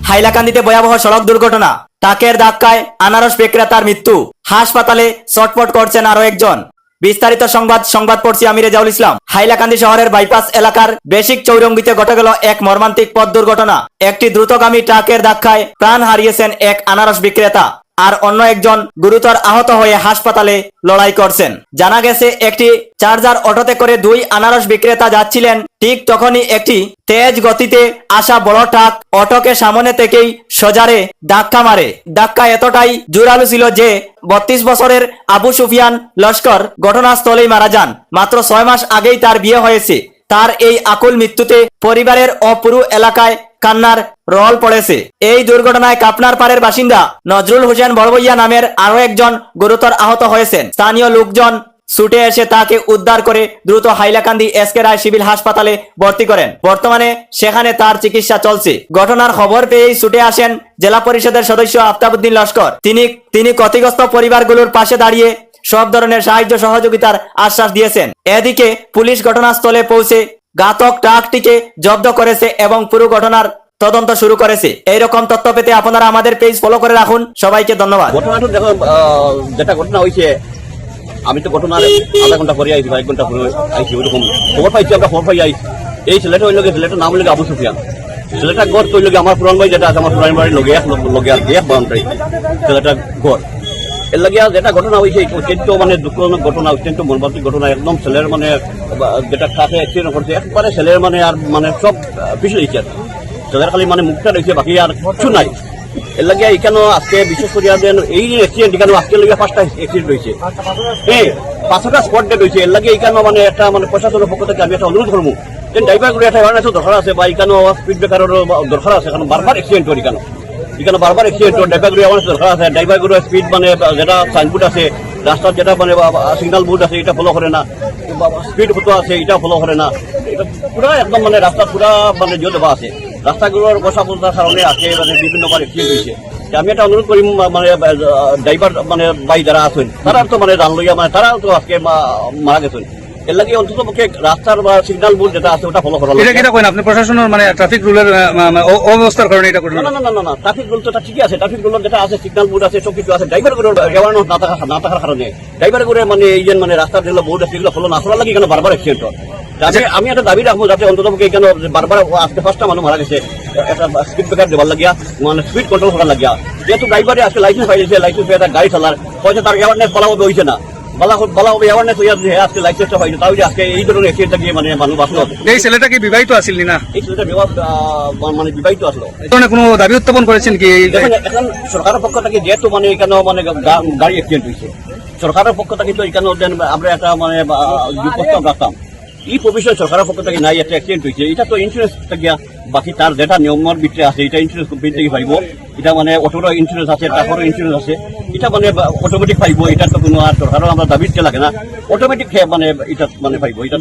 হাইলাকান্দিতে ভয়াবহ সড়ক দুর্ঘটনা, ট্রাকের ধাক্কায় আনারস বিক্রেতার মৃত্যু, হাসপাতালে ছটফট করছেন আরো একজন। বিস্তারিত সংবাদ পড়ছি আমি রেজাউল ইসলাম। হাইলাকান্দি শহরের বাইপাস এলাকার বেসিক চৌরঙ্গিতে ঘটে গেল এক মর্মান্তিক পথ দুর্ঘটনা। একটি দ্রুতগামী ট্রাকের ধাক্কায় প্রাণ হারিয়েছেন এক আনারস বিক্রেতা, আর অন্য একজন গুরুতর আহত হয়ে হাসপাতালে লড়াই করছেন। জানা গেছে একটি চার্জার অটোতে করে দুই আনারস বিক্রেতা যাচ্ছিলেন। ঠিক তখনই একটি তেজ গতিতে আসা বড় ট্রাক অটোকে সামনে থেকেই সজারে ধাক্কা মারে। ধাক্কা এতটাই জোরালো ছিল যে 32 বছরের আবু সুফিয়ান লস্কর ঘটনাস্থলেই মারা যান। মাত্র 6 মাস আগেই তার বিয়ে হয়েছে। তার এই আকুল মৃত্যুতে পরিবারের ও পুরো এলাকায় কান্নার রোল পড়েছে। এই দুর্ঘটনায় কাপনার পাড়ের বাসিন্দা নজরুল হোসেন বড়বইয়া নামের আরো একজন গুরুতর আহত হয়েছেন। স্থানীয় লোকজন ছুটে এসে তাকে উদ্ধার করে দ্রুত হাইলাকান্দি এসকে রায় সিভিল হাসপাতালে ভর্তি করেন। বর্তমানে সেখানে তার চিকিৎসা চলছে। ঘটনার খবর পেয়েই ছুটে আসেন জেলা পরিষদের সদস্য আফতাবউদ্দিন লস্কর। তিনি ক্ষতিগ্রস্ত পরিবারগুলোর পাশে দাঁড়িয়ে সব ধরনের সাহায্য সহযোগিতার আশ্বাস দিয়েছেন। এদিকে পুলিশ ঘটনাস্থলে পৌঁছে ঘাতক ট্রাকটিকে জব্দ করেছে এবং পুরো ঘটনার তদন্ত শুরু করেছে। এইরকম তথ্য পেতে আপনারা আমাদের পেজ ফলো করে রাখুন। সবাইকে ধন্যবাদ। ঘটনাটা দেখো, যেটা ঘটনা হয়েছে, আমি তো ঘটনার আধা ঘন্টা পরে আইছি, 1 ঘন্টা পরে আইছি। ওইরকম খবর পাইছি, আমরা খবর পাই আইছি। এই ছেলেটা হইল, ছেলেটার নাম হইল আবু সুফিয়ান। ছেলেটা গড় তৈল আমার পুরান ভাই, যেটা আছে আমার পুরান বাড়ির লগে এক বাউন্ডারি ছেলেটা গড়। এর লাগে যেটা ঘটনা হয়েছে অত্যন্ত মানে দুঃখজনক ঘটনা, অত্যন্ত মর্মান্তিক ঘটনা। একদম ছেলের মানে যেটা ট্রাকে অ্যাক্সিডেন্ট করছে, একবারে ছেলের মানে আর মানে সব পিছু রয়েছে। ছেলের খালি মানে মুখটা রয়েছে, বাকি আর কিছু নাই। এর লাগে এখানে আজকে বিশেষ করে এই অ্যাক্সিডেন্ট এখানে আজকে লাগে 5টা অ্যাক্সিডেন্ট হয়েছে, হ্যাঁ 5টা স্পট ডেট হয়েছে। এর লাগে এখানে মানে একটা মানে প্রশাসনের পক্ষ থেকে আমি একটা অনুরোধ করবো, ড্রাইভার করে একটা অ্যাওয়ারনেসও দরকার আছে, বা এখানে স্পিড ব্রেকারেরও দরকার আছে। কারণ বারবার অ্যাক্সিডেন্ট হয় এখানে বারবার অ্যাক্সিডেন্ট হয়। ড্রাইভার করে অ্যাওয়ারনেস দরকার আছে। ড্রাইভার করে স্পিড মানে যেটা সাইনবোর্ড আছে, রাস্তার যেটা মানে সিগন্যাল বোর্ড আছে, এটা ফলো করে না। স্পিড ফটো আছে, এটা ফলো করে না। এটা পুরা একদম মানে রাস্তা পুরা মানে জল দেওয়া আছে। রাস্তাগুলোর বসা বসার কারণে আছে মানে বিভিন্নবার অ্যাক্সিডেন্ট হয়েছে। আমি একটা অনুরোধ করি, মানে ড্রাইভার মানে ভাই যারা আছেন, তারা তো মানে জান লইয়া মানে তারাও তো আজকে মারা গেছেন। এর লাগে অন্তত পক্ষে রাস্তার বা সিগন্যাল বোর্ড যেটা আছে ওটা ফলো করা লাগে। এটা করেন আপনি প্রশাসনের মানে ট্রাফিক রুলের অব্যবস্থার কারণে এটা করেন? না, ট্রাফিক রুল তো ঠিকই আছে। ট্রাফিক রুল যেটা আছে, সিগন্যাল বোর্ড আছে, সবকিছু আছে। ড্রাইভার করে অ্যাওয়ারনেস না থাকার কারণে ড্রাইভার করে মানে এই যে মানে রাস্তার যেগুলো বোর্ড আছে এগুলো ফলো না করার লাগে এখানে বারবার অ্যাক্সিডেন্ট হয়। আমি একটা দাবি রাখবো, যাতে অন্তত পক্ষে এখানে বারবার আজকে 5টা মানুষ মারা গেছে একটা স্পিড ব্রেকার দেওয়ার লাগিয়া, মানে স্পিড কন্ট্রোল করার লাগিয়া। যেহেতু ড্রাইভারে আজকে লাইসেন্স পাইছে, লাইসেন্স পেয়ে গাড়ি চালার হয়তো তার অ্যাওয়ারনেস বলা হয়েছে না, বলা হবে অ্যাওয়ারনেস হয়ে যাচ্ছে আজকে লাইসেন্সটা পাইছে, তাহলে আজকে এই ধরনের অ্যাক্সিডেন্ট গিয়ে মানে মানুষ বাঁচলো। এই ছেলেটা কি বিবাহিত আসিল না? এই ছেলেটা মানে বিবাহিত আসলো। কোনো দাবি উত্থাপন করেছেন কি? এখন সরকারের পক্ষ থেকে যেহেতু মানে এখানে মানে গাড়ি অ্যাক্সিডেন্ট হয়েছে, সরকারের পক্ষ থেকে তো এখানে আমরা একটা মানে প্রস্তাব রাখতাম। এই প্রভিশন সরকারের পক্ষ থেকে নাই, একটা অ্যাক্সিডেন্ট হয়েছে, এটা তো ইন্স্যুরেন্স থেকে বাকি তার যেটা নিয়মের ভিতরে আছে এটা ইন্স্যুরেন্স কোম্পানি থেকে পাইব। এটা মানে অটোরও ইন্স্যুরেন্স আছে, ট্রাকেরও ইন্স্যুরেন্স আছে, এটা মানে অটোমেটিক পাইব। এটা তো কোনো আর সরকারও আমরা দাবি লাগে না, অটোমেটিক মানে এটা মানে পাইব। এটা